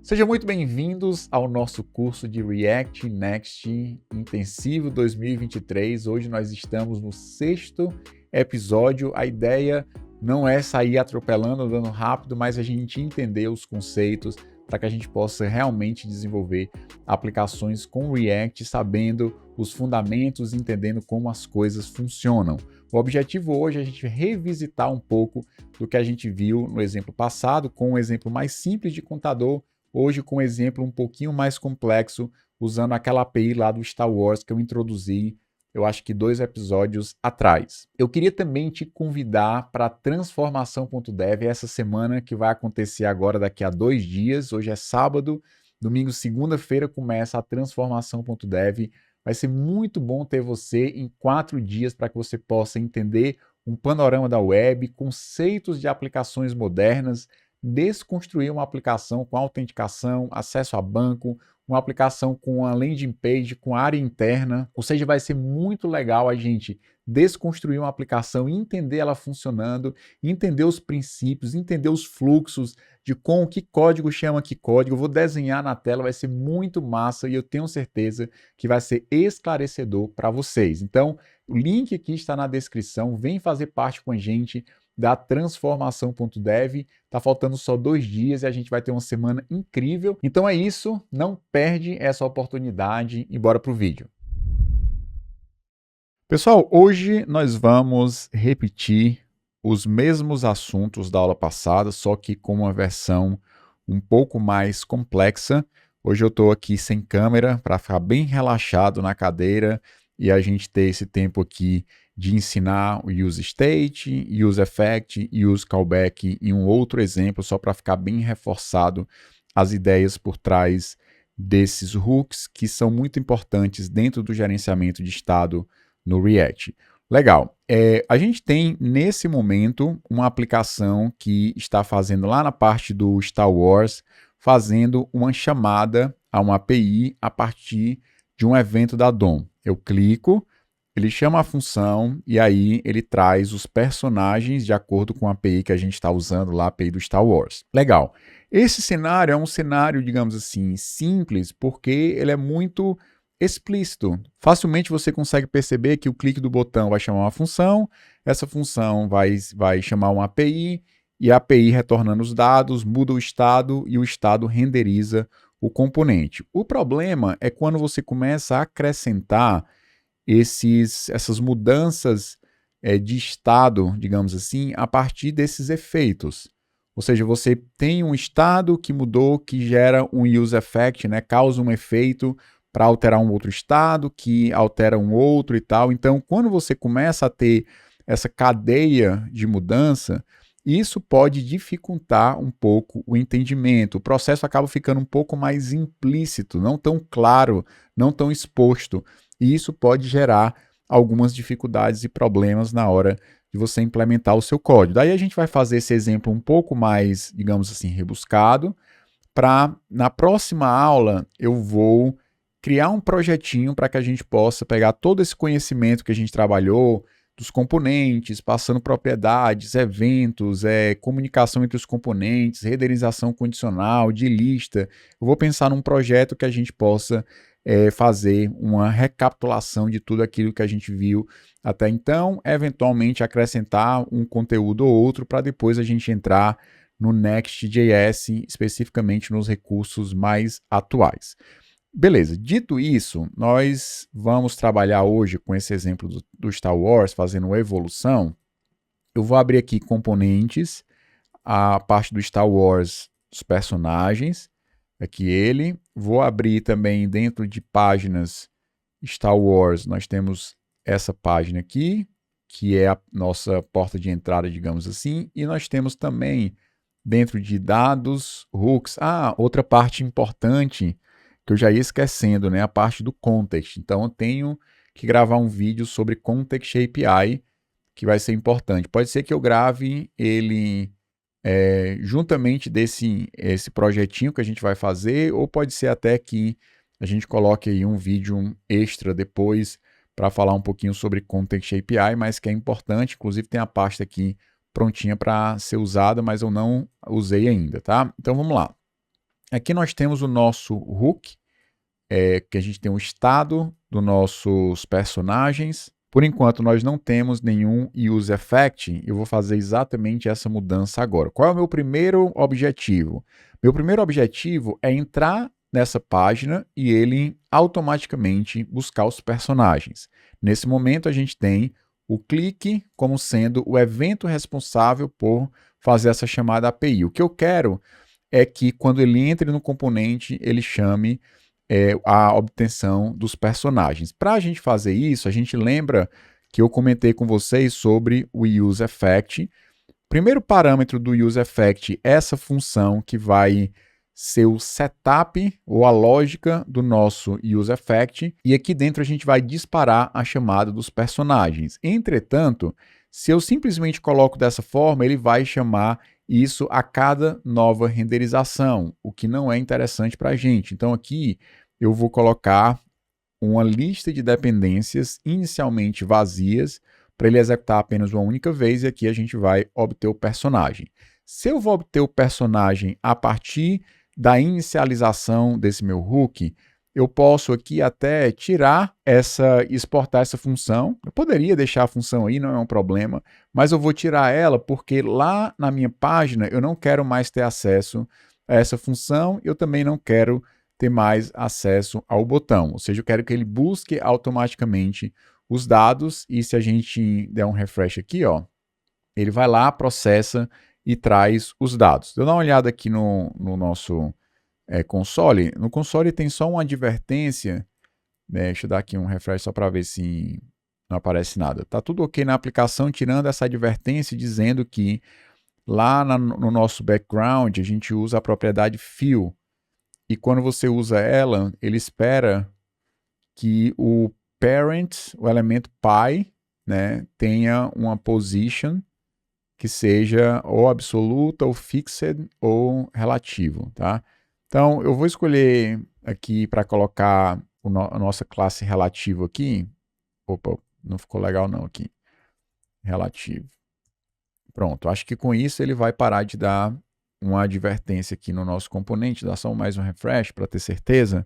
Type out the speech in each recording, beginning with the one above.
Sejam muito bem-vindos ao nosso curso de React Next Intensivo 2023. Hoje nós estamos no 6º episódio. A ideia não é sair atropelando, andando rápido, mas a gente entender os conceitos para que a gente possa realmente desenvolver aplicações com React, sabendo os fundamentos, entendendo como as coisas funcionam. O objetivo hoje é a gente revisitar um pouco do que a gente viu no exemplo passado, com um exemplo mais simples de contador. Hoje com um exemplo um pouquinho mais complexo, usando aquela API lá do Star Wars que eu introduzi, eu acho que 2 episódios atrás. Eu queria também te convidar para a transformação.dev essa semana que vai acontecer agora daqui a 2 dias. Hoje é sábado, domingo, segunda-feira começa a transformação.dev. Vai ser muito bom ter você em 4 dias para que você possa entender um panorama da web, conceitos de aplicações modernas, desconstruir uma aplicação com autenticação, acesso a banco, uma aplicação com uma landing page, com área interna. Ou seja, vai ser muito legal a gente desconstruir uma aplicação, entender ela funcionando, entender os princípios, entender os fluxos de com que código chama que código. Eu vou desenhar na tela, vai ser muito massa e eu tenho certeza que vai ser esclarecedor para vocês. Então, o link aqui está na descrição, vem fazer parte com a gente da transformação.dev. Tá faltando só 2 dias e a gente vai ter uma semana incrível. Então é isso, não perde essa oportunidade e bora pro vídeo. Pessoal, hoje nós vamos repetir os mesmos assuntos da aula passada, só que com uma versão um pouco mais complexa. Hoje eu estou aqui sem câmera para ficar bem relaxado na cadeira e a gente ter esse tempo aqui de ensinar o use state, use effect, use callback e um outro exemplo só para ficar bem reforçado as ideias por trás desses hooks que são muito importantes dentro do gerenciamento de estado no React. Legal. A gente tem nesse momento uma aplicação que está fazendo lá na parte do Star Wars, fazendo uma chamada a uma API a partir de um evento da DOM. Eu clico, ele chama a função e aí ele traz os personagens de acordo com a API que a gente está usando lá, a API do Star Wars. Legal. Esse cenário é um cenário, digamos assim, simples, porque ele é muito explícito. Facilmente você consegue perceber que o clique do botão vai chamar uma função, essa função vai chamar uma API, e a API retornando os dados, muda o estado e o estado renderiza o componente. O problema é quando você começa a acrescentar essas mudanças de estado, digamos assim, a partir desses efeitos. Ou seja, você tem um estado que mudou, que gera um use effect, né? Causa um efeito para alterar um outro estado, que altera um outro e tal. Então, quando você começa a ter essa cadeia de mudança, isso pode dificultar um pouco o entendimento. O processo acaba ficando um pouco mais implícito, não tão claro, não tão exposto. E isso pode gerar algumas dificuldades e problemas na hora de você implementar o seu código. Daí a gente vai fazer esse exemplo um pouco mais, digamos assim, rebuscado, para na próxima aula eu vou criar um projetinho para que a gente possa pegar todo esse conhecimento que a gente trabalhou, dos componentes, passando propriedades, eventos, comunicação entre os componentes, renderização condicional, de lista. Eu vou pensar num projeto que a gente possa fazer uma recapitulação de tudo aquilo que a gente viu até então, eventualmente acrescentar um conteúdo ou outro para depois a gente entrar no Next.js, especificamente nos recursos mais atuais. Beleza, dito isso, nós vamos trabalhar hoje com esse exemplo do Star Wars, fazendo uma evolução. Eu vou abrir aqui componentes, a parte do Star Wars, os personagens, aqui ele. Vou abrir também dentro de páginas Star Wars, nós temos essa página aqui, que é a nossa porta de entrada, digamos assim, e nós temos também dentro de dados, hooks, outra parte importante que eu já ia esquecendo, né? A parte do context. Então eu tenho que gravar um vídeo sobre Context API, que vai ser importante. Pode ser que eu grave ele juntamente esse projetinho que a gente vai fazer, ou pode ser até que a gente coloque aí um vídeo extra depois para falar um pouquinho sobre Context API, mas que é importante. Inclusive tem a pasta aqui prontinha para ser usada, mas eu não usei ainda, tá? Então vamos lá. Aqui nós temos o nosso hook, que a gente tem o estado dos nossos personagens. Por enquanto, nós não temos nenhum use effect. Eu vou fazer exatamente essa mudança agora. Qual é o meu primeiro objetivo? Meu primeiro objetivo é entrar nessa página e ele automaticamente buscar os personagens. Nesse momento, a gente tem o clique como sendo o evento responsável por fazer essa chamada API. O que eu quero é que quando ele entre no componente, ele chame a obtenção dos personagens. Para a gente fazer isso, a gente lembra que eu comentei com vocês sobre o useEffect. Primeiro parâmetro do useEffect é essa função que vai ser o setup ou a lógica do nosso useEffect, e aqui dentro a gente vai disparar a chamada dos personagens. Entretanto, se eu simplesmente coloco dessa forma, ele vai chamar isso a cada nova renderização, o que não é interessante para a gente. Então aqui eu vou colocar uma lista de dependências inicialmente vazias para ele executar apenas uma única vez, e aqui a gente vai obter o personagem. Se eu vou obter o personagem a partir da inicialização desse meu hook, eu posso aqui até exportar essa função. Eu poderia deixar a função aí, não é um problema, mas eu vou tirar ela porque lá na minha página eu não quero mais ter acesso a essa função, eu também não quero ter mais acesso ao botão, ou seja, eu quero que ele busque automaticamente os dados, e se a gente der um refresh aqui, ó, ele vai lá, processa e traz os dados. Deu uma olhada aqui no nosso console. No console tem só uma advertência, né? Deixa eu dar aqui um refresh só para ver se não aparece nada. Tá tudo ok na aplicação, tirando essa advertência dizendo que lá no nosso background a gente usa a propriedade fill, e quando você usa ela, ele espera que o parent, o elemento pi, né, tenha uma position que seja ou absoluta, ou fixed, ou relativo, tá? Então, eu vou escolher aqui para colocar a nossa classe relativo aqui. Opa, não ficou legal não aqui. Relativo. Pronto, acho que com isso ele vai parar de dar uma advertência aqui no nosso componente. Dá só mais um refresh para ter certeza.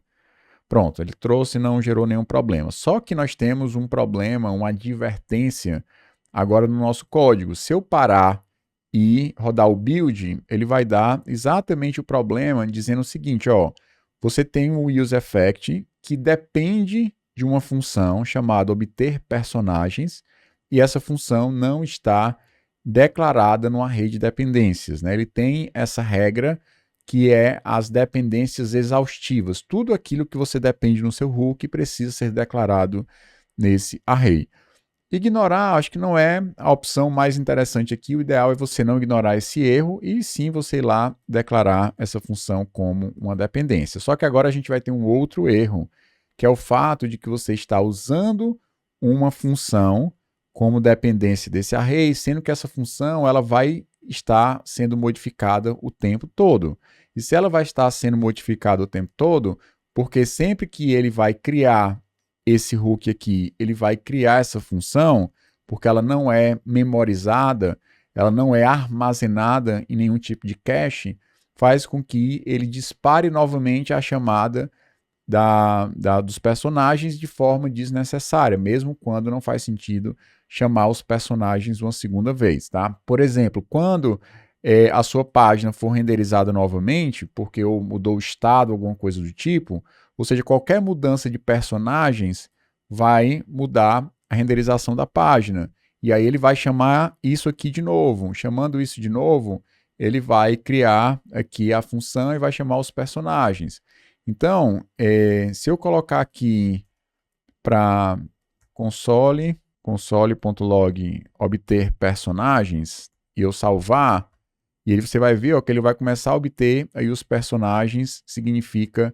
Pronto, ele trouxe e não gerou nenhum problema. Só que nós temos um problema, uma advertência agora no nosso código. Se eu parar e rodar o build, ele vai dar exatamente o problema, dizendo o seguinte, ó, você tem um useEffect que depende de uma função chamada obter personagens, e essa função não está declarada no array de dependências, né? Ele tem essa regra que é as dependências exaustivas. Tudo aquilo que você depende no seu hook precisa ser declarado nesse array. Ignorar, acho que não é a opção mais interessante aqui. O ideal é você não ignorar esse erro e sim você ir lá declarar essa função como uma dependência. Só que agora a gente vai ter um outro erro, que é o fato de que você está usando uma função como dependência desse array, sendo que essa função ela vai estar sendo modificada o tempo todo. E se ela vai estar sendo modificada o tempo todo, porque sempre que ele vai criar esse hook aqui, ele vai criar essa função, porque ela não é memorizada, ela não é armazenada em nenhum tipo de cache, faz com que ele dispare novamente a chamada dos personagens de forma desnecessária, mesmo quando não faz sentido chamar os personagens uma segunda vez, tá? Por exemplo, quando a sua página for renderizada novamente, porque mudou o estado, alguma coisa do tipo, ou seja, qualquer mudança de personagens vai mudar a renderização da página. E aí ele vai chamar isso aqui de novo. Chamando isso de novo, ele vai criar aqui a função e vai chamar os personagens. Então, se eu colocar aqui para console.log obter personagens, e eu salvar, e aí você vai ver ó, que ele vai começar a obter aí os personagens, significa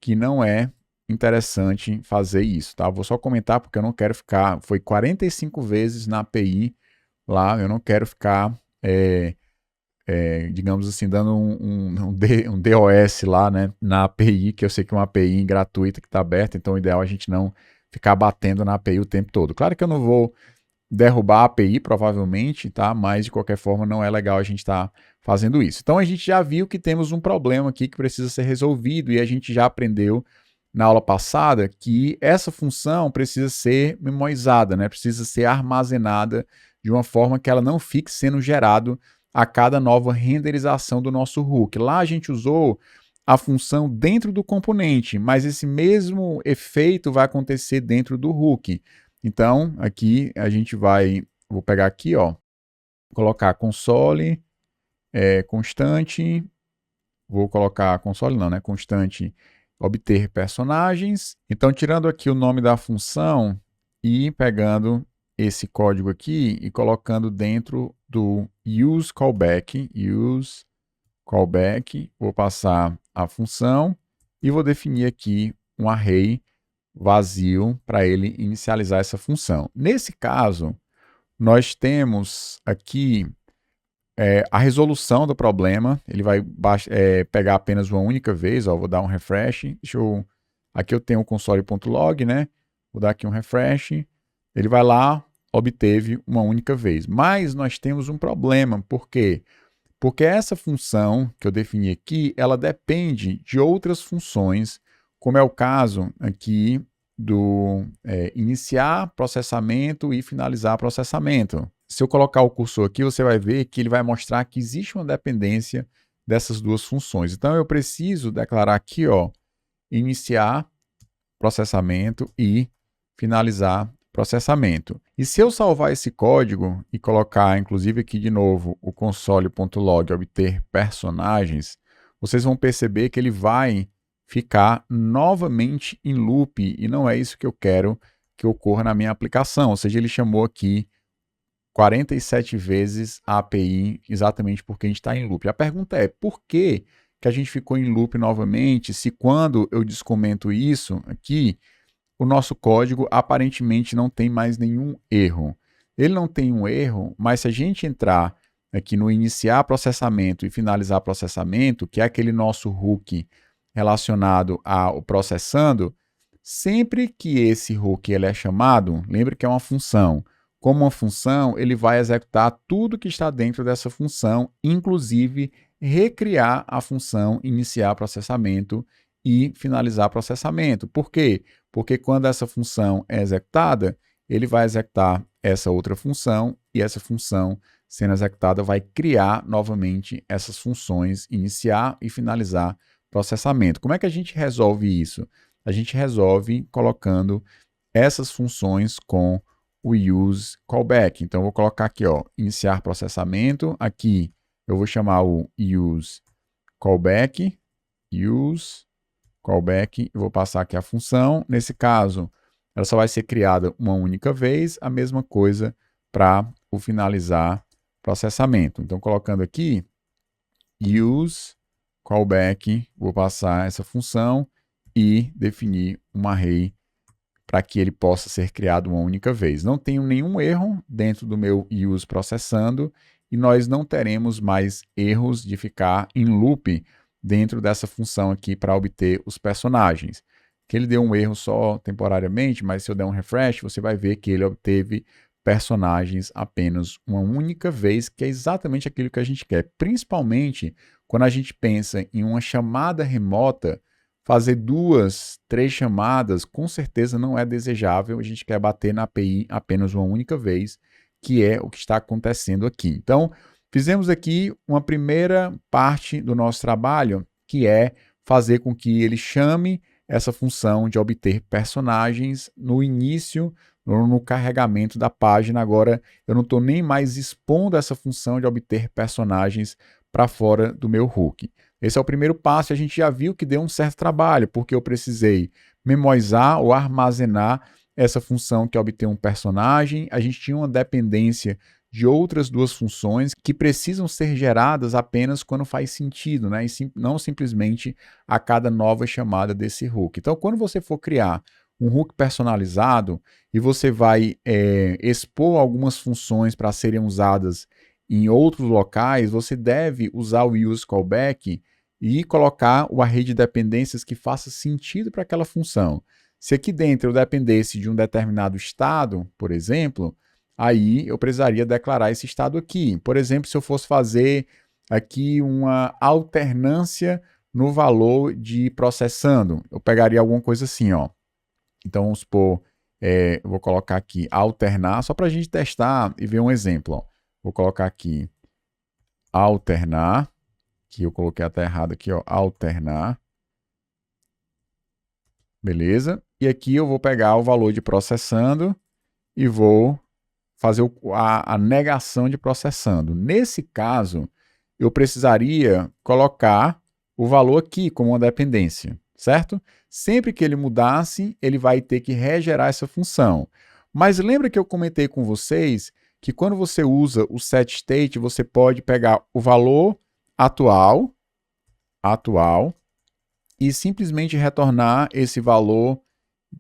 que não é interessante fazer isso, tá? Vou só comentar porque eu não quero ficar, foi 45 vezes na API lá, eu não quero ficar, digamos assim, dando um DOS lá, né, na API, que eu sei que é uma API gratuita que está aberta, então o ideal é a gente não ficar batendo na API o tempo todo. Claro que eu não vou derrubar a API, provavelmente, tá? Mas, de qualquer forma, não é legal a gente estar fazendo isso. Então, a gente já viu que temos um problema aqui que precisa ser resolvido e a gente já aprendeu na aula passada que essa função precisa ser memorizada, né? Precisa ser armazenada de uma forma que ela não fique sendo gerado a cada nova renderização do nosso hook. Lá a gente usou a função dentro do componente, mas esse mesmo efeito vai acontecer dentro do hook. Então, aqui a gente vai, vou pegar aqui, ó, colocar console, constante, vou colocar console não, né, constante obter personagens. Então, tirando aqui o nome da função e pegando esse código aqui e colocando dentro do use callback, vou passar a função e vou definir aqui um array vazio para ele inicializar essa função. Nesse caso, nós temos aqui a resolução do problema. Ele vai pegar apenas uma única vez. Ó, vou dar um refresh. Aqui eu tenho o console.log, né? Vou dar aqui um refresh. Ele vai lá, obteve uma única vez. Mas nós temos um problema. Por quê? Porque essa função que eu defini aqui, ela depende de outras funções, como é o caso aqui do iniciar processamento e finalizar processamento. Se eu colocar o cursor aqui, você vai ver que ele vai mostrar que existe uma dependência dessas duas funções. Então, eu preciso declarar aqui, ó, iniciar processamento e finalizar processamento. E se eu salvar esse código e colocar, inclusive aqui de novo, o console.log obter personagens, vocês vão perceber que ele vai ficar novamente em loop e não é isso que eu quero que ocorra na minha aplicação. Ou seja, ele chamou aqui 47 vezes a API exatamente porque a gente está em loop. A pergunta é, por que a gente ficou em loop novamente se quando eu descomento isso aqui, o nosso código aparentemente não tem mais nenhum erro. Ele não tem um erro, mas se a gente entrar aqui no iniciar processamento e finalizar processamento, que é aquele nosso hook relacionado ao processando, sempre que esse hook ele é chamado, lembre que é uma função. Como uma função, ele vai executar tudo que está dentro dessa função, inclusive recriar a função iniciar processamento e finalizar processamento. Por quê? Porque quando essa função é executada, ele vai executar essa outra função e essa função sendo executada vai criar novamente essas funções iniciar e finalizar processamento. Como é que a gente resolve isso? A gente resolve colocando essas funções com o use callback. Então, eu vou colocar aqui, ó, iniciar processamento. Aqui eu vou chamar o use callback, e vou passar aqui a função. Nesse caso, ela só vai ser criada uma única vez, a mesma coisa para o finalizar processamento. Então, colocando aqui, use callback, vou passar essa função e definir um array para que ele possa ser criado uma única vez. Não tenho nenhum erro dentro do meu use processando e nós não teremos mais erros de ficar em loop dentro dessa função aqui para obter os personagens. Que ele deu um erro só temporariamente, mas se eu der um refresh, você vai ver que ele obteve personagens apenas uma única vez, que é exatamente aquilo que a gente quer. Principalmente quando a gente pensa em uma chamada remota, fazer 2, 3 chamadas, com certeza não é desejável. A gente quer bater na API apenas uma única vez, que é o que está acontecendo aqui. Então, fizemos aqui uma primeira parte do nosso trabalho, que é fazer com que ele chame essa função de obter personagens no início, no carregamento da página. Agora, eu não estou nem mais expondo essa função de obter personagens para fora do meu hook. Esse é o primeiro passo e a gente já viu que deu um certo trabalho, porque eu precisei memorizar ou armazenar essa função que é obter um personagem. A gente tinha uma dependência de outras duas funções que precisam ser geradas apenas quando faz sentido, né? E não simplesmente a cada nova chamada desse hook. Então, quando você for criar um hook personalizado e você vai expor algumas funções para serem usadas em outros locais, você deve usar o use callback e colocar o array de dependências que faça sentido para aquela função. Se aqui dentro eu dependesse de um determinado estado, por exemplo, aí eu precisaria declarar esse estado aqui. Por exemplo, se eu fosse fazer aqui uma alternância no valor de processando, eu pegaria alguma coisa assim, ó. Então, vamos supor, eu vou colocar aqui alternar, só para a gente testar e ver um exemplo, ó. Vou colocar aqui alternar, que eu coloquei até errado aqui, ó, alternar. Beleza? E aqui eu vou pegar o valor de processando e vou fazer a negação de processando. Nesse caso, eu precisaria colocar o valor aqui como uma dependência, certo? Sempre que ele mudasse, ele vai ter que regerar essa função. Mas lembra que eu comentei com vocês que quando você usa o setState, você pode pegar o valor atual e simplesmente retornar esse valor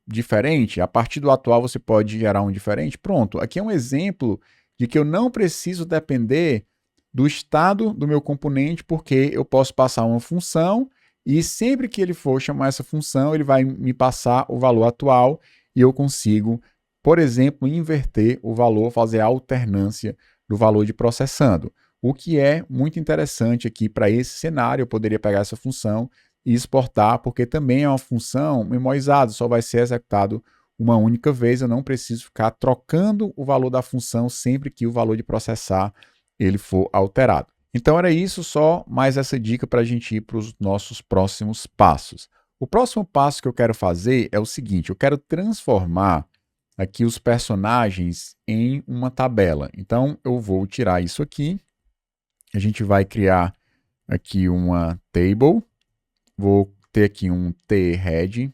diferente. A partir do atual você pode gerar um diferente. Pronto, aqui é um exemplo de que eu não preciso depender do estado do meu componente, porque eu posso passar uma função e sempre que ele for chamar essa função, ele vai me passar o valor atual e eu consigo, por exemplo, inverter o valor, fazer a alternância do valor de processando. O que é muito interessante aqui para esse cenário, eu poderia pegar essa função e exportar, porque também é uma função memorizada, só vai ser executado uma única vez, eu não preciso ficar trocando o valor da função sempre que o valor de processar ele for alterado. Então era isso, só mais essa dica para a gente ir para os nossos próximos passos. O próximo passo que eu quero fazer é o seguinte, eu quero transformar aqui os personagens em uma tabela. Então eu vou tirar isso aqui, a gente vai criar aqui uma table, vou ter aqui um t-head.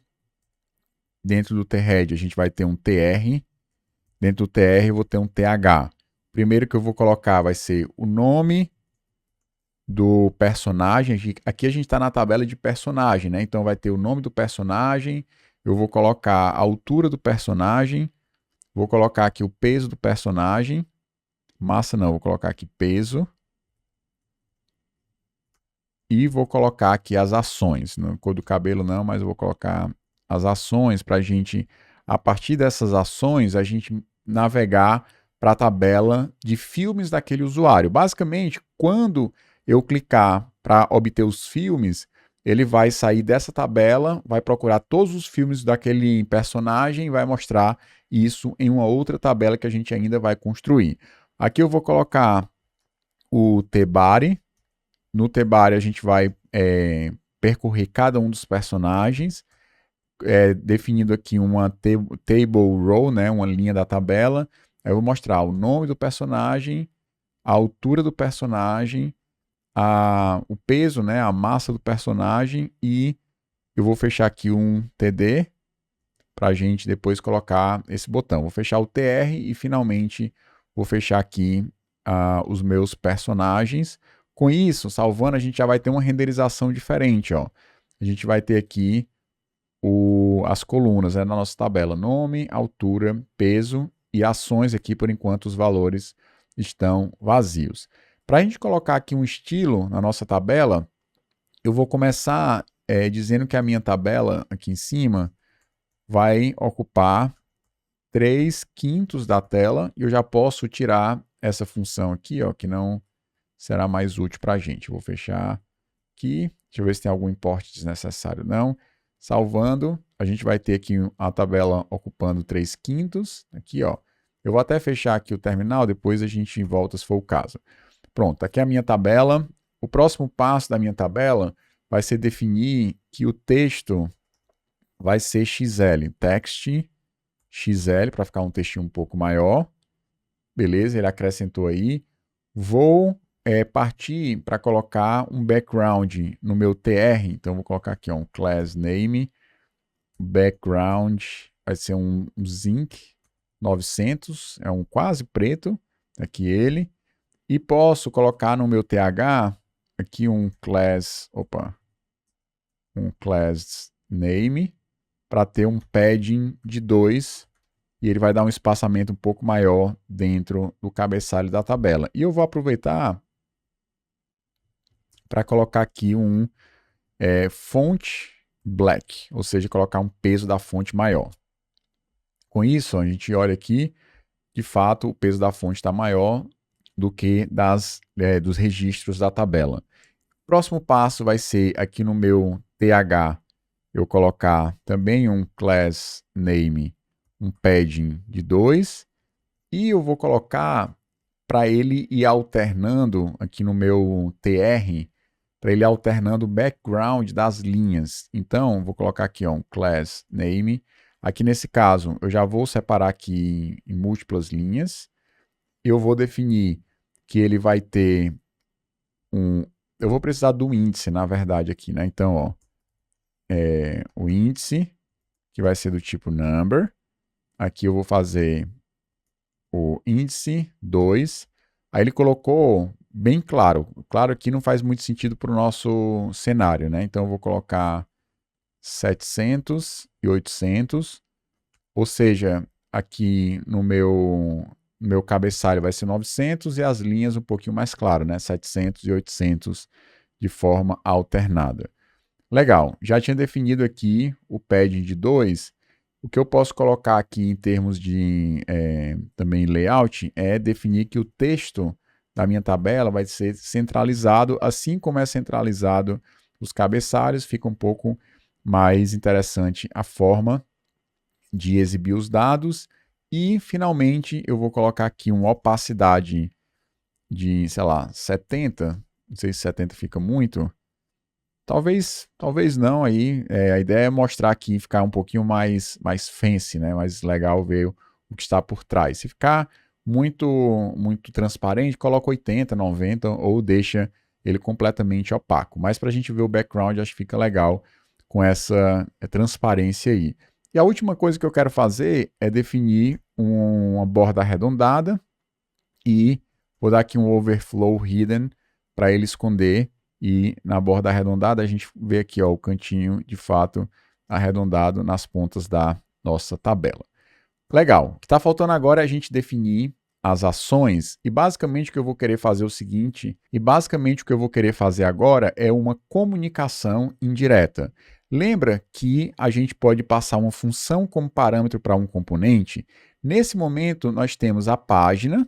Dentro do t-head a gente vai ter um tr. Dentro do tr eu vou ter um th. Primeiro que eu vou colocar vai ser o nome do personagem. Aqui a gente está na tabela de personagem, né? Então vai ter o nome do personagem. Eu vou colocar a altura do personagem. Vou colocar aqui o peso do personagem. Massa não, vou colocar aqui peso. E vou colocar aqui as ações. Não cor do cabelo não, mas eu vou colocar as ações para a gente, a partir dessas ações, a gente navegar para a tabela de filmes daquele usuário. Basicamente, quando eu clicar para obter os filmes, ele vai sair dessa tabela, vai procurar todos os filmes daquele personagem e vai mostrar isso em uma outra tabela que a gente ainda vai construir. Aqui eu vou colocar o tbody. No tbody a gente vai percorrer cada um dos personagens, definindo aqui uma table row, né, uma linha da tabela. Eu vou mostrar o nome do personagem, a altura do personagem, o peso, né, a massa do personagem, e eu vou fechar aqui um TD para a gente depois colocar esse botão. Vou fechar o TR e finalmente vou fechar aqui os meus personagens. Com isso, salvando, a gente já vai ter uma renderização diferente, ó. A gente vai ter aqui as colunas, na nossa tabela, nome, altura, peso e ações aqui, por enquanto os valores estão vazios. Para a gente colocar aqui um estilo na nossa tabela, eu vou começar dizendo que a minha tabela aqui em cima vai ocupar 3/5 da tela e eu já posso tirar essa função aqui, ó, que não será mais útil para a gente. Vou fechar aqui, deixa eu ver se tem algum import desnecessário. Não. Salvando, a gente vai ter aqui a tabela ocupando 3/5. Aqui, ó. Eu vou até fechar aqui o terminal, depois a gente volta se for o caso. Pronto, aqui é a minha tabela. O próximo passo da minha tabela vai ser definir que o texto vai ser XL, text XL, para ficar um textinho um pouco maior. Beleza, ele acrescentou aí. Vou partir para colocar um background no meu TR, então vou colocar aqui um class name, background, vai ser um zinc 900, é um quase preto, aqui ele, e posso colocar no meu TH aqui um class name, para ter um padding de 2, e ele vai dar um espaçamento um pouco maior dentro do cabeçalho da tabela. E eu vou aproveitar para colocar aqui um font black, ou seja, colocar um peso da fonte maior. Com isso, a gente olha aqui, de fato, o peso da fonte está maior do que dos registros da tabela. Próximo passo vai ser aqui no meu TH, eu colocar também um class name, um padding de 2, e eu vou colocar para ele ir alternando aqui no meu TR, para ele alternando o background das linhas. Então, vou colocar aqui ó, um class name. Aqui nesse caso, eu já vou separar aqui em múltiplas linhas. Eu vou definir que ele vai ter um... Eu vou precisar do índice, na verdade, aqui, né? Então, ó, o índice, que vai ser do tipo number. Aqui eu vou fazer o índice 2. Aí ele colocou bem claro. Claro que não faz muito sentido para o nosso cenário, né? Então eu vou colocar 700 e 800. Ou seja, aqui no meu cabeçalho vai ser 900 e as linhas um pouquinho mais claro, né? 700 e 800 de forma alternada. Legal, já tinha definido aqui o padding de 2. O que eu posso colocar aqui em termos de também layout é definir que o texto da minha tabela vai ser centralizado, assim como é centralizado os cabeçalhos, fica um pouco mais interessante a forma de exibir os dados. E, finalmente, eu vou colocar aqui uma opacidade de, sei lá, 70. Não sei se 70 fica muito. Talvez não aí. A ideia é mostrar aqui, ficar um pouquinho mais fancy, né? Mais legal ver o que está por trás. Se ficar muito transparente, coloca 80, 90 ou deixa ele completamente opaco. Mas para a gente ver o background, acho que fica legal com essa transparência aí. E a última coisa que eu quero fazer é definir uma borda arredondada e vou dar aqui um overflow hidden para ele esconder. E na borda arredondada a gente vê aqui ó, o cantinho de fato arredondado nas pontas da nossa tabela. Legal, o que está faltando agora é a gente definir as ações e basicamente o que eu vou querer fazer é o seguinte, agora é uma comunicação indireta. Lembra que a gente pode passar uma função como parâmetro para um componente? Nesse momento nós temos a página,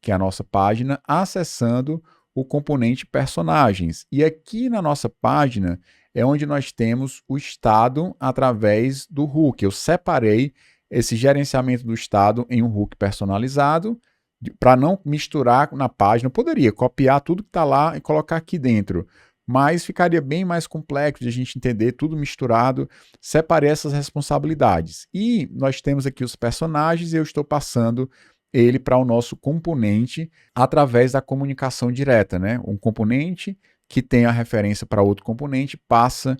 que é a nossa página, acessando o componente personagens. E aqui na nossa página é onde nós temos o estado através do hook. Eu separei esse gerenciamento do estado em um hook personalizado para não misturar na página. Eu poderia copiar tudo que está lá e colocar aqui dentro, mas ficaria bem mais complexo de a gente entender tudo misturado. Separei essas responsabilidades. E nós temos aqui os personagens e eu estou passando ele para o nosso componente através da comunicação direta, né? Um componente que tem a referência para outro componente passa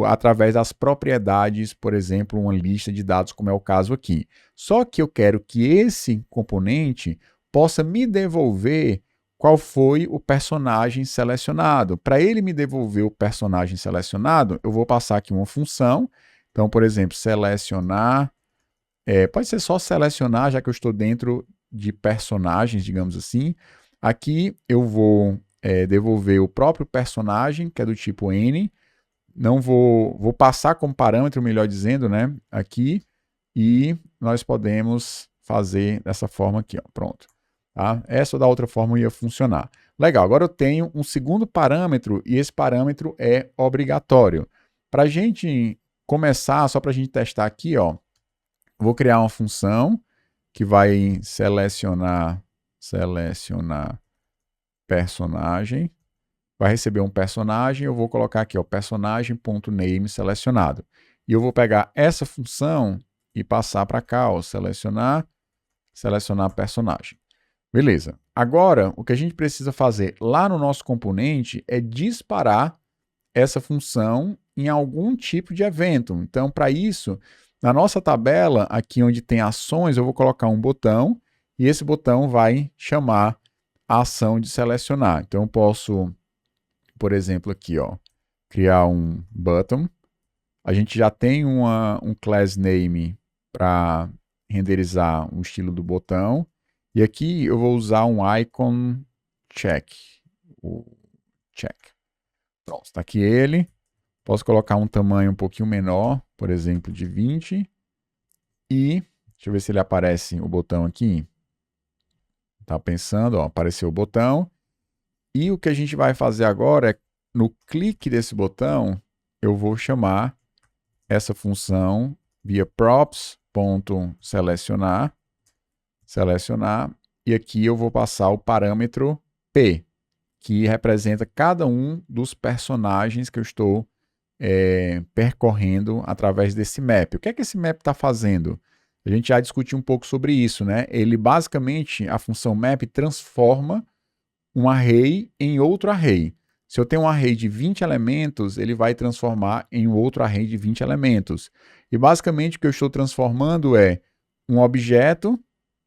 através das propriedades, por exemplo, uma lista de dados, como é o caso aqui. Só que eu quero que esse componente possa me devolver qual foi o personagem selecionado. Para ele me devolver o personagem selecionado, eu vou passar aqui uma função. Então, por exemplo, selecionar. Pode ser só selecionar, já que eu estou dentro de personagens, digamos assim. Aqui eu vou devolver o próprio personagem, que é do tipo N. Não vou passar como parâmetro, melhor dizendo, né? Aqui. E nós podemos fazer dessa forma aqui, ó, pronto. Tá? Essa ou da outra forma ia funcionar. Legal, agora eu tenho um segundo parâmetro e esse parâmetro é obrigatório. Para a gente começar, só para a gente testar aqui, ó, vou criar uma função que vai selecionar personagem, vai receber um personagem, eu vou colocar aqui, ó, personagem.name selecionado. E eu vou pegar essa função e passar para cá, ó, selecionar personagem. Beleza. Agora, o que a gente precisa fazer lá no nosso componente é disparar essa função em algum tipo de evento. Então, para isso, na nossa tabela, aqui onde tem ações, eu vou colocar um botão e esse botão vai chamar a ação de selecionar. Então, eu posso, por exemplo, aqui, ó, criar um button. A gente já tem um class name para renderizar o estilo do botão. E aqui eu vou usar um icon check. O check. Pronto, está aqui ele. Posso colocar um tamanho um pouquinho menor, por exemplo, de 20. E, deixa eu ver se ele aparece o botão aqui. Tá pensando, ó, apareceu o botão. E o que a gente vai fazer agora é, no clique desse botão, eu vou chamar essa função via props.selecionar, selecionar, e aqui eu vou passar o parâmetro P, que representa cada um dos personagens que eu estou percorrendo através desse map. O que é que esse map está fazendo? A gente já discutiu um pouco sobre isso, né? Ele basicamente, a função map transforma um array em outro array. Se eu tenho um array de 20 elementos, ele vai transformar em um outro array de 20 elementos. E basicamente o que eu estou transformando é um objeto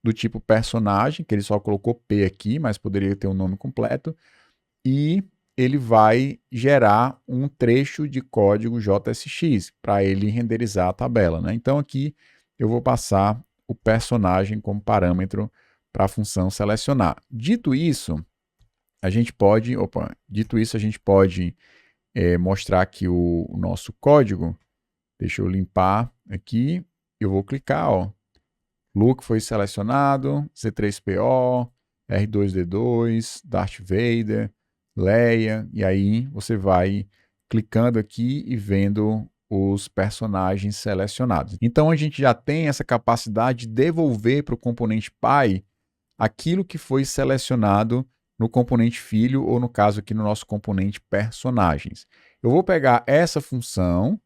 do tipo personagem, que ele só colocou P aqui, mas poderia ter um nome completo, e ele vai gerar um trecho de código JSX para ele renderizar a tabela, né? Então aqui eu vou passar o personagem como parâmetro para a função selecionar. Dito isso, a gente pode, mostrar aqui o nosso código. Deixa eu limpar aqui. Eu vou clicar, ó. Luke foi selecionado, C3PO, R2D2, Darth Vader, Leia, e aí você vai clicando aqui e vendo os personagens selecionados. Então a gente já tem essa capacidade de devolver para o componente pai aquilo que foi selecionado no componente filho, ou no caso aqui no nosso componente personagens. Eu vou pegar essa função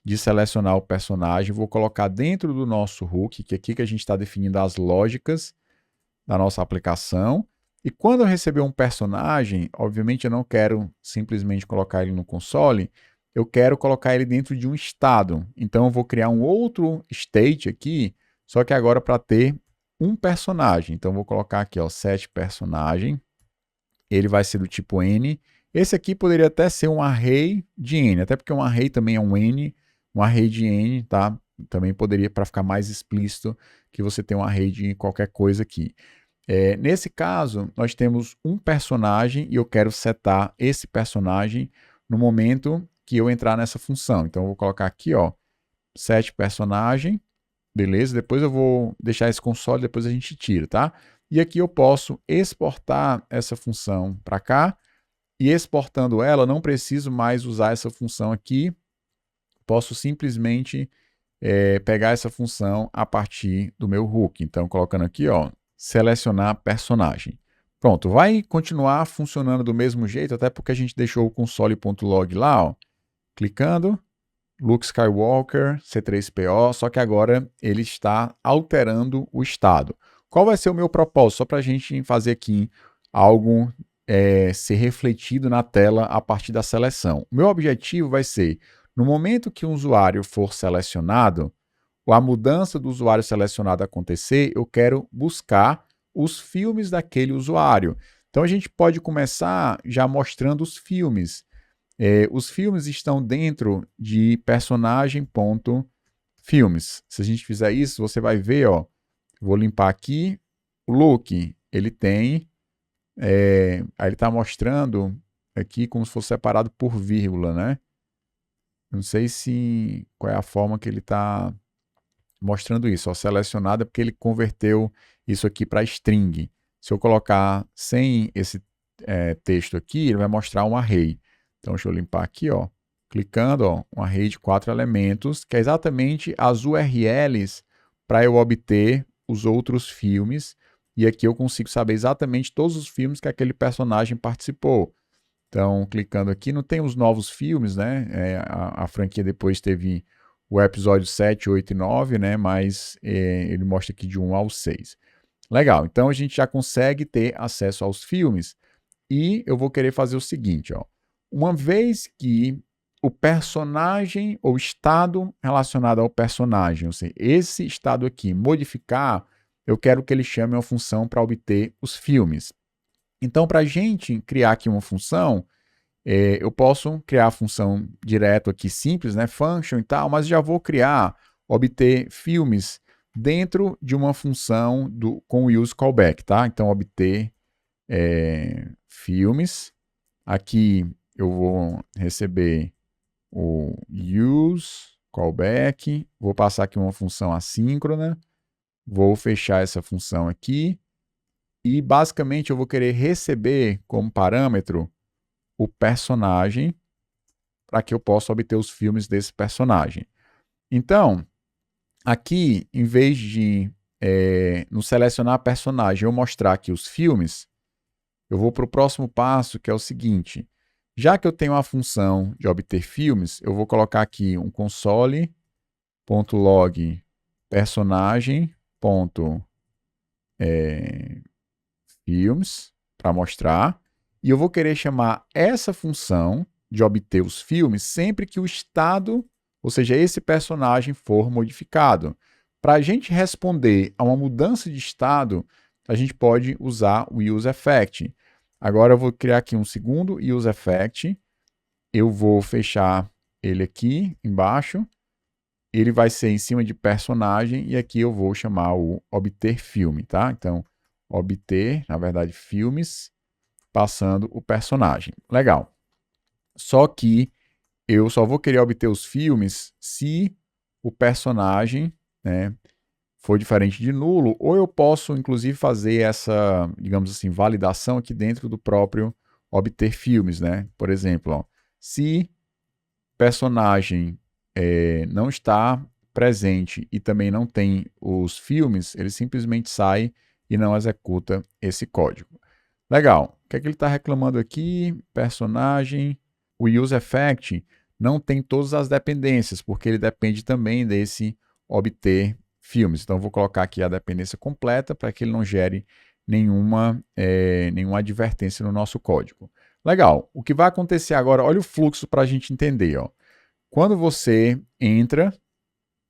de selecionar o personagem, vou colocar dentro do nosso hook, que é aqui que a gente está definindo as lógicas da nossa aplicação. E quando eu receber um personagem, obviamente eu não quero simplesmente colocar ele no console, eu quero colocar ele dentro de um estado. Então eu vou criar um outro state aqui, só que agora para ter um personagem. Então eu vou colocar aqui, ó, set personagem. Ele vai ser do tipo N. Esse aqui poderia até ser um array de N, até porque um array também é um N, um array de N, tá? Também poderia, para ficar mais explícito, que você tem um array de qualquer coisa aqui. Nesse caso, nós temos um personagem e eu quero setar esse personagem no momento que eu entrar nessa função. Então, eu vou colocar aqui, ó, set personagem, beleza? Depois eu vou deixar esse console, depois a gente tira, tá? E aqui eu posso exportar essa função para cá, e exportando ela, não preciso mais usar essa função aqui, posso simplesmente pegar essa função a partir do meu hook. Então, colocando aqui, ó, selecionar personagem. Pronto, vai continuar funcionando do mesmo jeito, até porque a gente deixou o console.log lá, ó, clicando, Luke Skywalker, C3PO, só que agora ele está alterando o estado. Qual vai ser o meu propósito? Só para a gente fazer aqui algo ser refletido na tela a partir da seleção. O meu objetivo vai ser, no momento que um usuário for selecionado, a mudança do usuário selecionado acontecer, eu quero buscar os filmes daquele usuário. Então a gente pode começar já mostrando os filmes. Os filmes estão dentro de personagem.filmes. Se a gente fizer isso, você vai ver, ó, vou limpar aqui, o Luke, ele tem, aí ele está mostrando aqui como se fosse separado por vírgula, né? Não sei se qual é a forma que ele está mostrando isso, ó, selecionado é porque ele converteu isso aqui para string. Se eu colocar sem esse texto aqui, ele vai mostrar um array. Então, deixa eu limpar aqui, ó, clicando, ó, um array de 4 elementos, que é exatamente as URLs para eu obter os outros filmes, e aqui eu consigo saber exatamente todos os filmes que aquele personagem participou. Então, clicando aqui, não tem os novos filmes, né? A franquia depois teve o episódio 7, 8 e 9, né? Mas ele mostra aqui de 1 ao 6. Legal, então a gente já consegue ter acesso aos filmes. E eu vou querer fazer o seguinte, ó. Uma vez que o personagem ou estado relacionado ao personagem, ou seja, esse estado aqui, modificar, eu quero que ele chame uma função para obter os filmes. Então, para a gente criar aqui uma função, eu posso criar a função direto aqui simples, né, function e tal, mas já vou criar, obter filmes dentro de uma função com o use callback, tá? Então, obter filmes. Aqui eu vou receber o use callback, vou passar aqui uma função assíncrona, vou fechar essa função aqui, e basicamente eu vou querer receber como parâmetro o personagem para que eu possa obter os filmes desse personagem. Então, aqui, em vez de no selecionar personagem eu mostrar aqui os filmes, eu vou para o próximo passo, que é o seguinte. Já que eu tenho a função de obter filmes, eu vou colocar aqui um console.log personagem.filmes para mostrar. E eu vou querer chamar essa função de obter os filmes sempre que o estado, ou seja, esse personagem for modificado. Para a gente responder a uma mudança de estado, a gente pode usar o useEffect. Agora eu vou criar aqui um segundo useEffect. Eu vou fechar ele aqui embaixo. Ele vai ser em cima de personagem e aqui eu vou chamar o obter filme, tá? Então, obter, na verdade, filmes, passando o personagem. Legal. Só que eu só vou querer obter os filmes se o personagem, né, for diferente de nulo, ou eu posso, inclusive, fazer essa, digamos assim, validação aqui dentro do próprio obter filmes, né? Por exemplo, ó, se personagem não está presente e também não tem os filmes, ele simplesmente sai e não executa esse código. Legal. O que é que ele está reclamando aqui? Personagem. O useEffect não tem todas as dependências, porque ele depende também desse obter filmes. Então, eu vou colocar aqui a dependência completa para que ele não gere nenhuma advertência no nosso código. Legal. O que vai acontecer agora, olha o fluxo para a gente entender. Ó. Quando você entra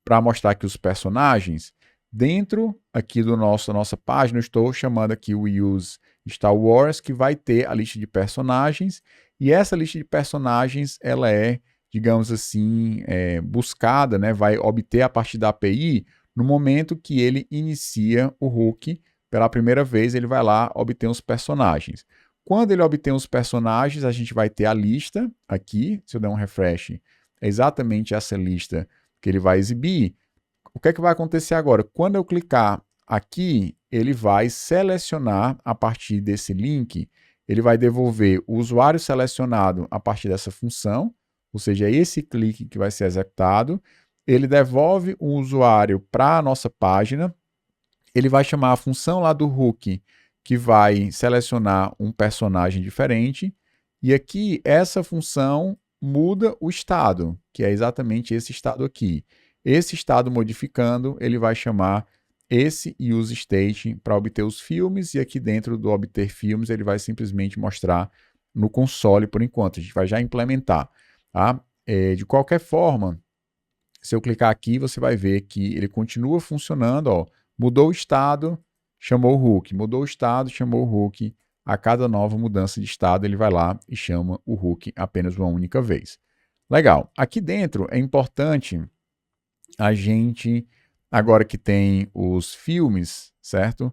para mostrar aqui os personagens, dentro aqui da nossa página, eu estou chamando aqui o use Star Wars, que vai ter a lista de personagens, e essa lista de personagens, ela é, digamos assim, buscada, né, vai obter a partir da API no momento que ele inicia o hook, pela primeira vez ele vai lá obter os personagens. Quando ele obtém os personagens, a gente vai ter a lista aqui, se eu der um refresh, é exatamente essa lista que ele vai exibir. O que é que vai acontecer agora? Quando eu clicar aqui, ele vai selecionar a partir desse link, ele vai devolver o usuário selecionado a partir dessa função, ou seja, esse clique que vai ser executado, ele devolve um usuário para a nossa página, ele vai chamar a função lá do hook, que vai selecionar um personagem diferente, e aqui essa função muda o estado, que é exatamente esse estado aqui. Esse estado modificando, ele vai chamar esse useState para obter os filmes, e aqui dentro do obter filmes, ele vai simplesmente mostrar no console por enquanto. A gente vai já implementar. Tá? De qualquer forma, se eu clicar aqui, você vai ver que ele continua funcionando. Ó, mudou o estado, chamou o hook. Mudou o estado, chamou o hook. A cada nova mudança de estado, ele vai lá e chama o hook apenas uma única vez. Legal. Aqui dentro é importante a gente, agora que tem os filmes, certo?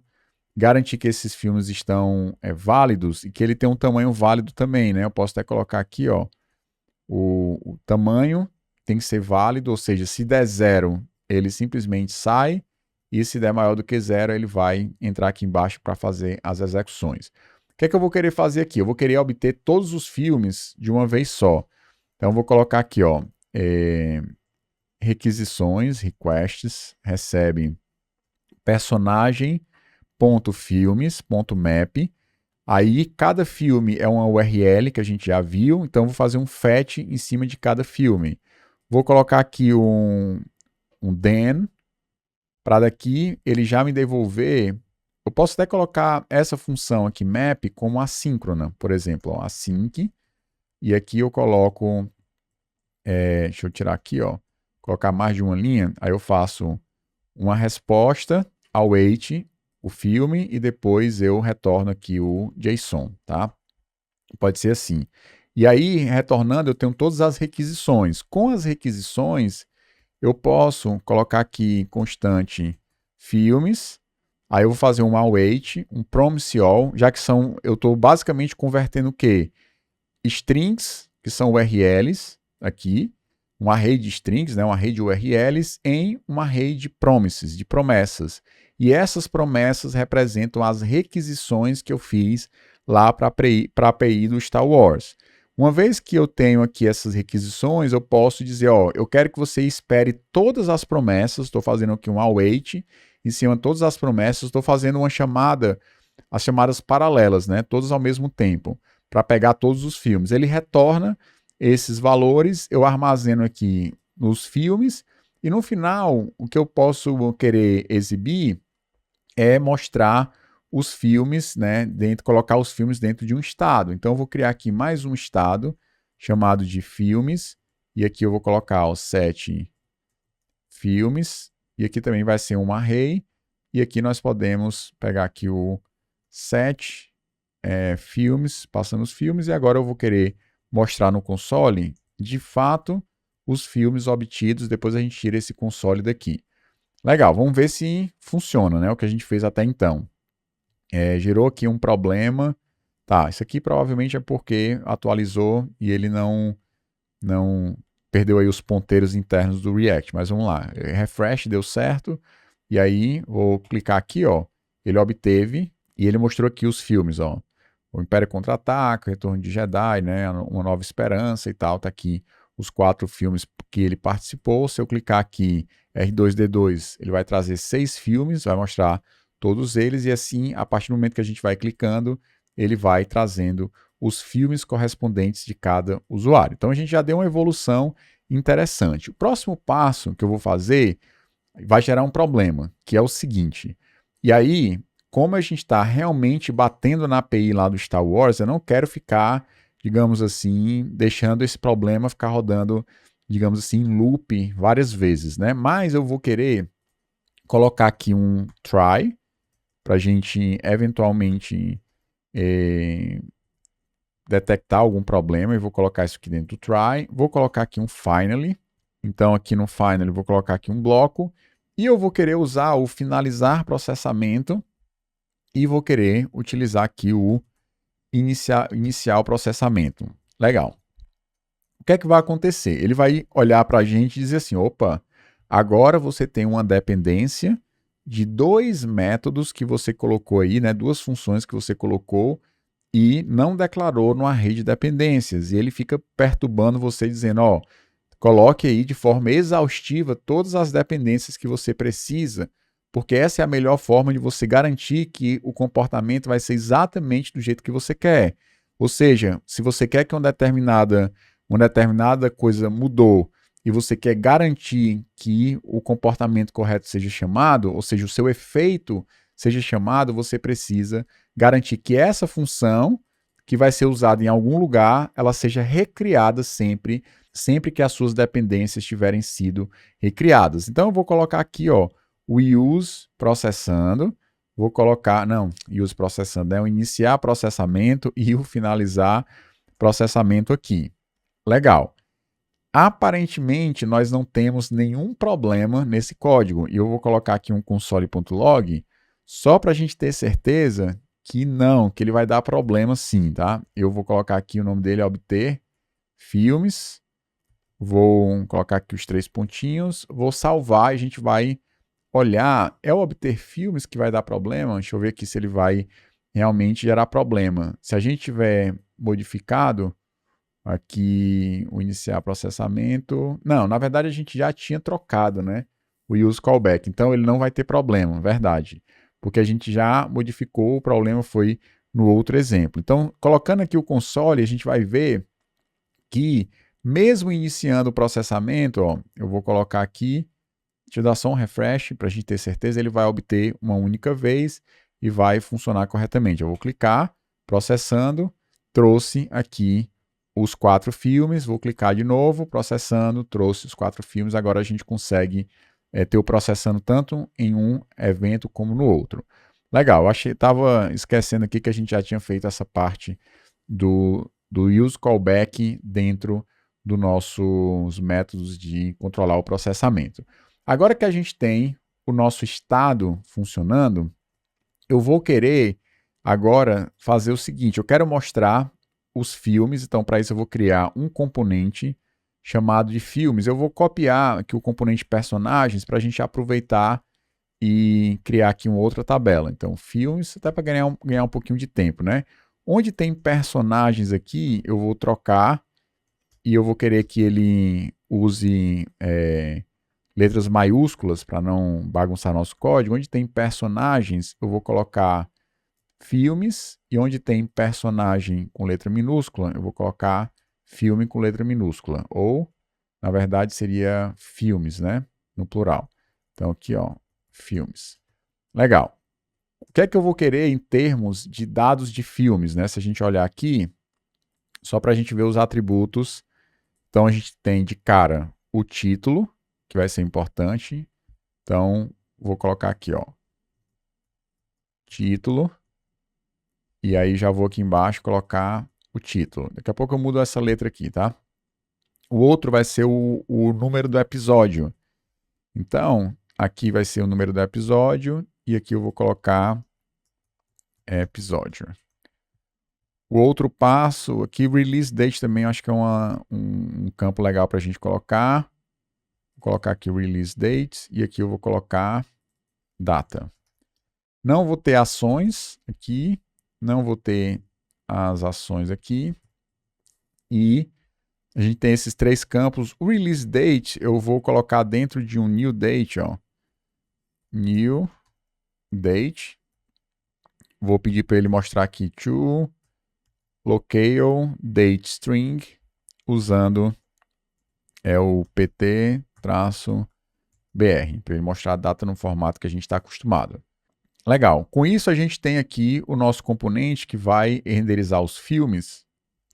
Garantir que esses filmes estão válidos e que ele tem um tamanho válido também, né? Eu posso até colocar aqui, ó, o tamanho tem que ser válido, ou seja, se der 0, ele simplesmente sai, e se der maior do que 0, ele vai entrar aqui embaixo para fazer as execuções. O que é que eu vou querer fazer aqui? Eu vou querer obter todos os filmes de uma vez só. Então, eu vou colocar aqui, ó, requisições, requests, recebe personagem.filmes.map. Aí, cada filme é uma URL que a gente já viu, então eu vou fazer um fetch em cima de cada filme. Vou colocar aqui um then, para daqui ele já me devolver. Eu posso até colocar essa função aqui, map, como assíncrona, por exemplo, ó, async, e aqui eu coloco, deixa eu tirar aqui, ó, colocar mais de uma linha, aí eu faço uma resposta, await o filme, e depois eu retorno aqui o JSON, tá? Pode ser assim. E aí, retornando, eu tenho todas as requisições. Com as requisições, eu posso colocar aqui constante filmes, aí eu vou fazer um await, um promise all, já que eu estou basicamente convertendo o quê? Strings, que são URLs, aqui, um array de strings, né, um array de URLs, em um array de promises, de promessas. e essas promessas representam as requisições que eu fiz lá para a API do Star Wars. Uma vez que eu tenho aqui essas requisições, eu posso dizer, ó, eu quero que você espere todas as promessas, estou fazendo aqui um await, em cima de todas as promessas, estou fazendo uma chamada, as chamadas paralelas, né, todas ao mesmo tempo, para pegar todos os filmes. Ele retorna esses valores, eu armazeno aqui nos filmes, e no final, o que eu posso querer exibir é mostrar os filmes, né, colocar os filmes dentro de um estado. Então, eu vou criar aqui mais um estado chamado de filmes, e aqui eu vou colocar os 7 filmes, e aqui também vai ser um array, e aqui nós podemos pegar aqui o 7 filmes, passando os filmes, e agora eu vou querer mostrar no console, de fato, os filmes obtidos, depois a gente tira esse console daqui. Legal, vamos ver se funciona, né, o que a gente fez até então. Gerou aqui um problema. Tá, isso aqui provavelmente é porque atualizou e ele não perdeu aí os ponteiros internos do React. Mas vamos lá, refresh, deu certo. E aí, vou clicar aqui, ó. Ele obteve e ele mostrou aqui os filmes, ó. O Império Contra-Ataca, Retorno de Jedi, né? Uma Nova Esperança e tal. Tá aqui os 4 filmes que ele participou. Se eu clicar aqui, R2D2, ele vai trazer 6 filmes, vai mostrar todos eles, e assim, a partir do momento que a gente vai clicando, ele vai trazendo os filmes correspondentes de cada usuário. Então, a gente já deu uma evolução interessante. O próximo passo que eu vou fazer vai gerar um problema, que é o seguinte. E aí, como a gente está realmente batendo na API lá do Star Wars, eu não quero ficar, digamos assim, deixando esse problema ficar rodando, digamos assim, em loop várias vezes, né? Mas eu vou querer colocar aqui um try, para a gente eventualmente detectar algum problema, e vou colocar isso aqui dentro do try, vou colocar aqui um finally, então aqui no finally vou colocar aqui um bloco, e eu vou querer usar o finalizar processamento, e vou querer utilizar aqui o iniciar o processamento. Legal. O que é que vai acontecer? Ele vai olhar para a gente e dizer assim, opa, agora você tem uma dependência de 2 métodos que você colocou aí, né, 2 funções que você colocou e não declarou no array de dependências. E ele fica perturbando você, dizendo, ó, coloque aí de forma exaustiva todas as dependências que você precisa, porque essa é a melhor forma de você garantir que o comportamento vai ser exatamente do jeito que você quer. Ou seja, se você quer que uma determinada coisa mudou, e você quer garantir que o comportamento correto seja chamado, ou seja, o seu efeito seja chamado, você precisa garantir que essa função, que vai ser usada em algum lugar, ela seja recriada sempre que as suas dependências tiverem sido recriadas. Então, eu vou colocar aqui, ó, o use processando, vou colocar, não, use processando, é o iniciar processamento e o finalizar processamento aqui. Legal. Aparentemente, nós não temos nenhum problema nesse código. E eu vou colocar aqui um console.log só para a gente ter certeza que não, que ele vai dar problema sim, tá? Eu vou colocar aqui o nome dele, obter filmes. Vou colocar aqui os 3 pontinhos. Vou salvar e a gente vai olhar. É o obter filmes que vai dar problema? Deixa eu ver aqui se ele vai realmente gerar problema. Se a gente tiver modificado aqui o iniciar processamento. Não, na verdade a gente já tinha trocado, né, o use callback, então ele não vai ter problema, verdade, porque a gente já modificou, o problema foi no outro exemplo. Então, colocando aqui o console, a gente vai ver que mesmo iniciando o processamento, ó, eu vou colocar aqui, deixa eu dar só um refresh para a gente ter certeza, ele vai obter uma única vez e vai funcionar corretamente. Eu vou clicar, processando, trouxe aqui os 4 filmes, vou clicar de novo, processando, trouxe os 4 filmes, agora a gente consegue ter o processando tanto em um evento como no outro. Legal, estava esquecendo aqui que a gente já tinha feito essa parte do use callback dentro dos nossos métodos de controlar o processamento. Agora que a gente tem o nosso estado funcionando, eu vou querer agora fazer o seguinte, eu quero mostrar os filmes, então para isso eu vou criar um componente chamado de filmes. Eu vou copiar aqui o componente personagens para a gente aproveitar e criar aqui uma outra tabela. Então, filmes, até para ganhar um pouquinho de tempo, né? Onde tem personagens aqui, eu vou trocar e eu vou querer que ele use letras maiúsculas para não bagunçar nosso código. Onde tem personagens, eu vou colocar filmes, e onde tem personagem com letra minúscula, eu vou colocar filme com letra minúscula. Ou, na verdade, seria filmes, né? No plural. Então, aqui, ó, filmes. Legal. O que é que eu vou querer em termos de dados de filmes, né? Se a gente olhar aqui, só para a gente ver os atributos. Então, a gente tem de cara o título, que vai ser importante. Então, vou colocar aqui, ó, título. E aí já vou aqui embaixo colocar o título. Daqui a pouco eu mudo essa letra aqui, tá? O outro vai ser o número do episódio. Então, aqui vai ser o número do episódio e aqui eu vou colocar episódio. O outro passo, aqui release date também acho que é um campo legal para a gente colocar. Vou colocar aqui release date e aqui eu vou colocar data. Não vou ter ações aqui, não vou ter as ações aqui. E a gente tem esses três campos. O release date eu vou colocar dentro de um new date, ó. New date. Vou pedir para ele mostrar aqui to locale date string usando o pt-br para ele mostrar a data no formato que a gente está acostumado. Legal. Com isso a gente tem aqui o nosso componente que vai renderizar os filmes.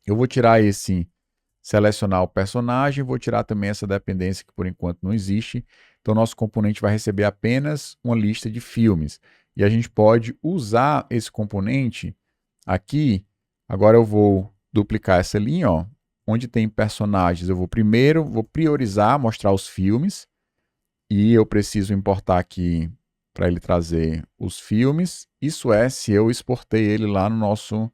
Eu vou tirar esse selecionar o personagem, vou tirar também essa dependência que por enquanto não existe. Então, nosso componente vai receber apenas uma lista de filmes. E a gente pode usar esse componente aqui. Agora eu vou duplicar essa linha, ó, onde tem personagens. Eu vou priorizar, mostrar os filmes. E eu preciso importar aqui para ele trazer os filmes. Isso é se eu exportei ele lá no nosso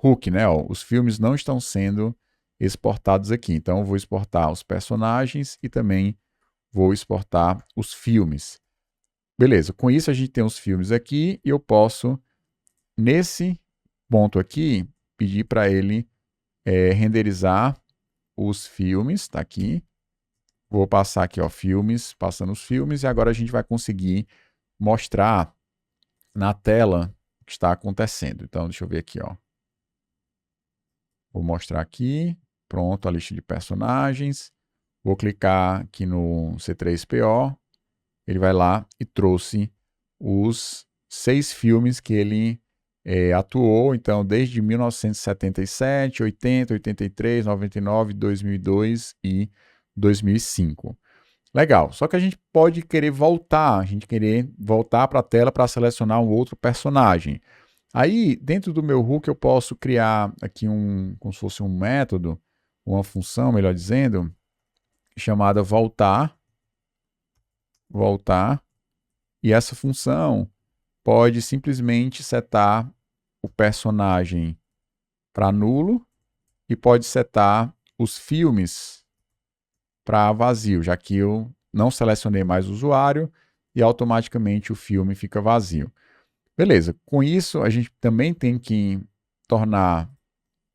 hook, né? Ó, os filmes não estão sendo exportados aqui. Então, eu vou exportar os personagens e também vou exportar os filmes. Beleza, com isso a gente tem os filmes aqui e eu posso, nesse ponto aqui, pedir para ele renderizar os filmes, tá aqui. Vou passar aqui, ó, filmes, passando os filmes, e agora a gente vai conseguir mostrar na tela o que está acontecendo. Então, deixa eu ver aqui, ó. Vou mostrar aqui, pronto, a lista de personagens. Vou clicar aqui no C3PO, ele vai lá e trouxe os 6 filmes que ele atuou, então desde 1977, 80, 83, 99, 2002 e 2005. Legal, só que a gente pode querer voltar, para a tela para selecionar um outro personagem. Aí, dentro do meu hook, eu posso criar aqui como se fosse um método, uma função, melhor dizendo, chamada voltar, e essa função pode simplesmente setar o personagem para nulo e pode setar os filmes para vazio, já que eu não selecionei mais o usuário e automaticamente o filme fica vazio. Beleza, com isso a gente também tem que tornar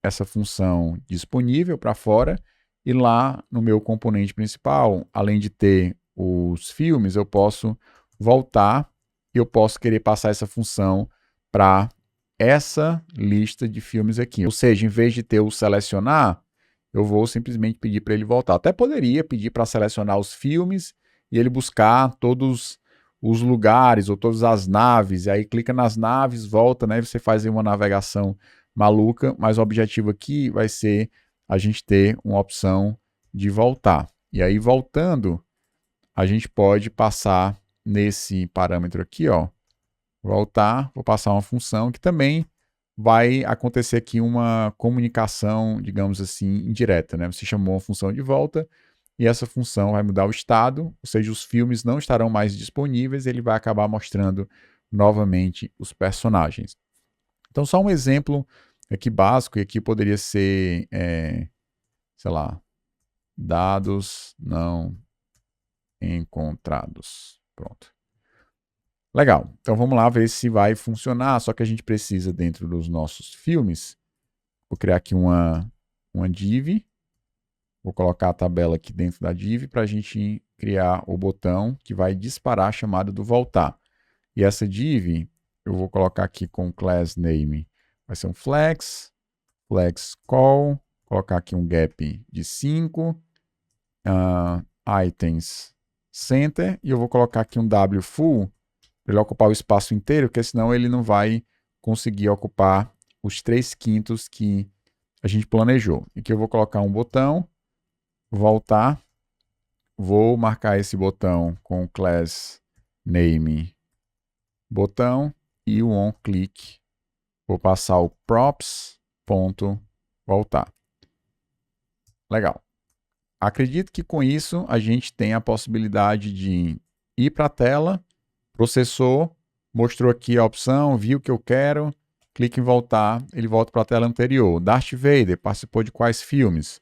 essa função disponível para fora e lá no meu componente principal, além de ter os filmes, eu posso voltar e eu posso querer passar essa função para essa lista de filmes aqui. Ou seja, em vez de ter o selecionar, eu vou simplesmente pedir para ele voltar. Até poderia pedir para selecionar os filmes e ele buscar todos os lugares ou todas as naves, e aí clica nas naves, volta, né? Você faz aí uma navegação maluca, mas o objetivo aqui vai ser a gente ter uma opção de voltar. E aí, voltando, a gente pode passar nesse parâmetro aqui, ó, voltar, vou passar uma função que também vai acontecer aqui uma comunicação, digamos assim, indireta, né? Você chamou uma função de volta e essa função vai mudar o estado, ou seja, os filmes não estarão mais disponíveis, ele vai acabar mostrando novamente os personagens. Então, só um exemplo aqui básico, e aqui poderia ser, sei lá, dados não encontrados. Pronto. Legal, então vamos lá ver se vai funcionar, só que a gente precisa dentro dos nossos filmes, vou criar aqui uma div, vou colocar a tabela aqui dentro da div para a gente criar o botão que vai disparar a chamada do voltar. E essa div, eu vou colocar aqui com class name, vai ser um flex call, colocar aqui um gap de 5, items center, e eu vou colocar aqui um w full, para ele ocupar o espaço inteiro, porque senão ele não vai conseguir ocupar os 3/5 que a gente planejou. Aqui eu vou colocar um botão, voltar, vou marcar esse botão com class name botão e o onClick. Vou passar o props.voltar. Legal. Acredito que com isso a gente tem a possibilidade de ir para a tela, processou, mostrou aqui a opção, viu o que eu quero, clique em voltar, ele volta para a tela anterior. Darth Vader participou de quais filmes?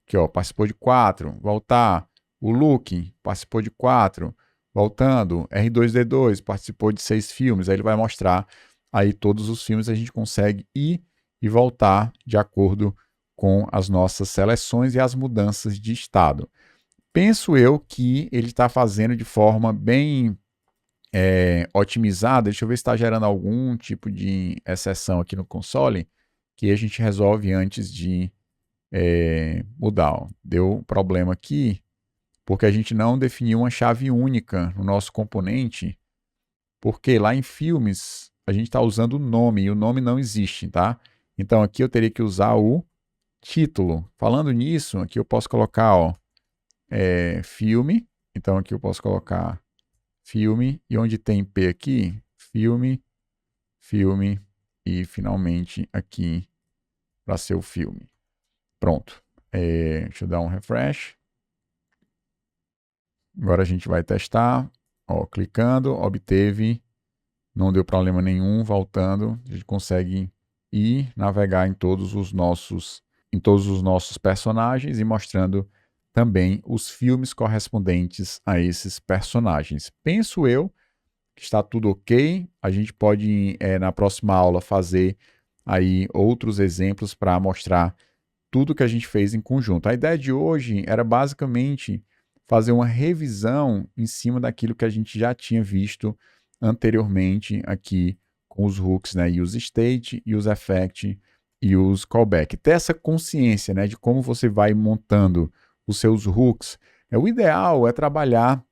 Aqui, ó, participou de 4, voltar. O Luke participou de 4, voltando. R2-D2 participou de 6 filmes, aí ele vai mostrar aí todos os filmes, a gente consegue ir e voltar de acordo com as nossas seleções e as mudanças de estado. Penso eu que ele está fazendo de forma bem otimizada. Deixa eu ver se está gerando algum tipo de exceção aqui no console, que a gente resolve antes de mudar. Ó. Deu problema aqui, porque a gente não definiu uma chave única no nosso componente, porque lá em filmes a gente está usando o nome, e o nome não existe, tá? Então aqui eu teria que usar o título. Falando nisso, aqui eu posso colocar ó, filme, então aqui eu posso colocar filme, e onde tem P aqui, filme, filme, e finalmente aqui para ser o filme. Pronto. Deixa eu dar um refresh. Agora a gente vai testar. Ó, clicando, obteve, não deu problema nenhum, voltando, a gente consegue ir navegar em todos os nossos personagens e mostrando também os filmes correspondentes a esses personagens. Penso eu que está tudo ok. A gente pode, na próxima aula, fazer aí outros exemplos para mostrar tudo que a gente fez em conjunto. A ideia de hoje era basicamente fazer uma revisão em cima daquilo que a gente já tinha visto anteriormente aqui com os hooks, né, use state, use effect e use callback. Ter essa consciência, né, de como você vai montando os seus hooks. O ideal é trabalhar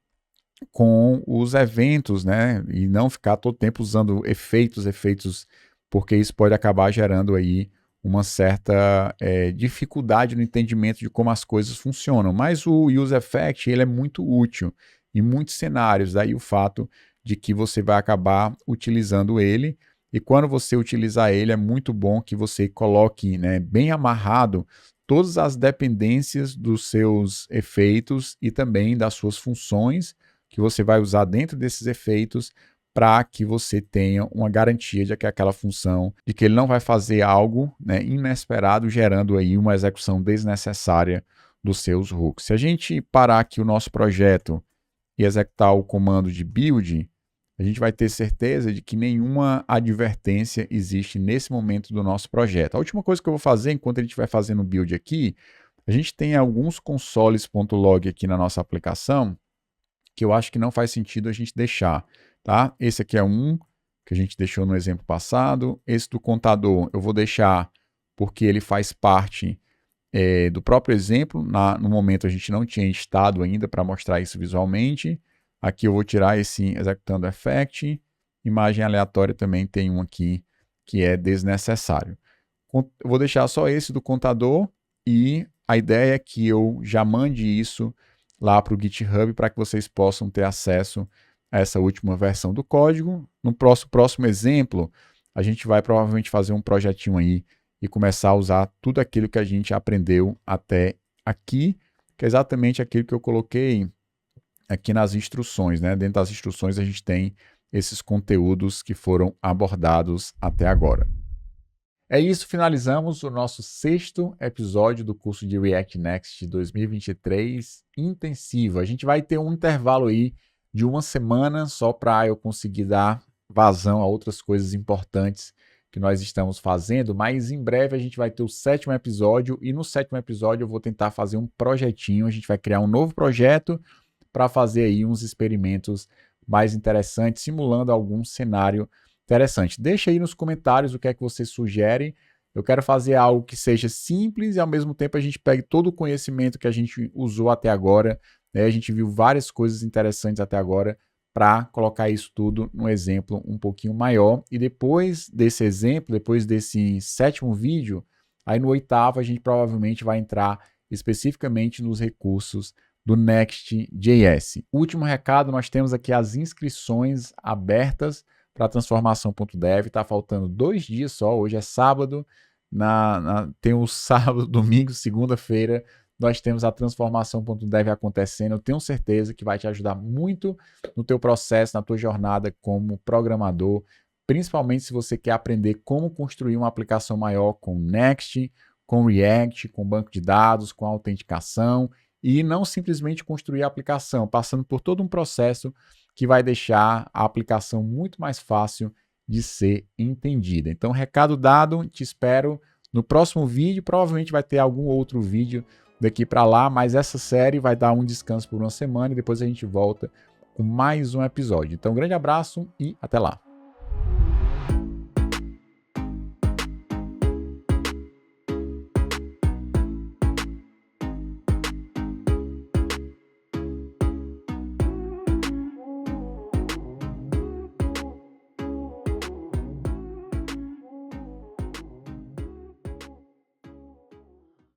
com os eventos, né, e não ficar todo tempo usando efeitos, porque isso pode acabar gerando aí uma certa dificuldade no entendimento de como as coisas funcionam. Mas o Use Effect ele é muito útil em muitos cenários, daí o fato de que você vai acabar utilizando ele, e quando você utilizar ele, é muito bom que você coloque, né, bem amarrado todas as dependências dos seus efeitos e também das suas funções que você vai usar dentro desses efeitos para que você tenha uma garantia de que aquela função, de que ele não vai fazer algo, né, inesperado, gerando aí uma execução desnecessária dos seus hooks. Se a gente parar aqui o nosso projeto e executar o comando de build, a gente vai ter certeza de que nenhuma advertência existe nesse momento do nosso projeto. A última coisa que eu vou fazer, enquanto a gente vai fazendo o build aqui, a gente tem alguns consoles.log aqui na nossa aplicação, que eu acho que não faz sentido a gente deixar. Tá? Esse aqui é um que a gente deixou no exemplo passado. Esse do contador eu vou deixar porque ele faz parte do próprio exemplo. No momento a gente não tinha estado ainda para mostrar isso visualmente. Aqui eu vou tirar esse executando effect. Imagem aleatória também tem um aqui que é desnecessário. Eu vou deixar só esse do contador e a ideia é que eu já mande isso lá para o GitHub para que vocês possam ter acesso a essa última versão do código. No próximo exemplo, a gente vai provavelmente fazer um projetinho aí e começar a usar tudo aquilo que a gente aprendeu até aqui, que é exatamente aquilo que eu coloquei aqui nas instruções, né? Dentro das instruções a gente tem esses conteúdos que foram abordados até agora. É isso, finalizamos o nosso 6º episódio do curso de React Next 2023 intensivo. A gente vai ter um intervalo aí de uma semana só para eu conseguir dar vazão a outras coisas importantes que nós estamos fazendo, mas em breve a gente vai ter o 7º episódio e no 7º episódio eu vou tentar fazer um projetinho, a gente vai criar um novo projeto para fazer aí uns experimentos mais interessantes, simulando algum cenário interessante. Deixa aí nos comentários o que é que você sugere. Eu quero fazer algo que seja simples e ao mesmo tempo a gente pegue todo o conhecimento que a gente usou até agora, né? A gente viu várias coisas interessantes até agora para colocar isso tudo num exemplo um pouquinho maior. E depois desse exemplo, depois desse 7º vídeo, aí no 8º a gente provavelmente vai entrar especificamente nos recursos do Next.js. Último recado, nós temos aqui as inscrições abertas para a transformação.dev. Está faltando 2 dias só, hoje é sábado, tem o sábado, domingo, segunda-feira, nós temos a transformação.dev acontecendo. Eu tenho certeza que vai te ajudar muito no teu processo, na tua jornada como programador, principalmente se você quer aprender como construir uma aplicação maior com Next, com React, com banco de dados, com autenticação, e não simplesmente construir a aplicação, passando por todo um processo que vai deixar a aplicação muito mais fácil de ser entendida. Então, recado dado, te espero no próximo vídeo. Provavelmente vai ter algum outro vídeo daqui para lá, mas essa série vai dar um descanso por uma semana e depois a gente volta com mais um episódio. Então, um grande abraço e até lá.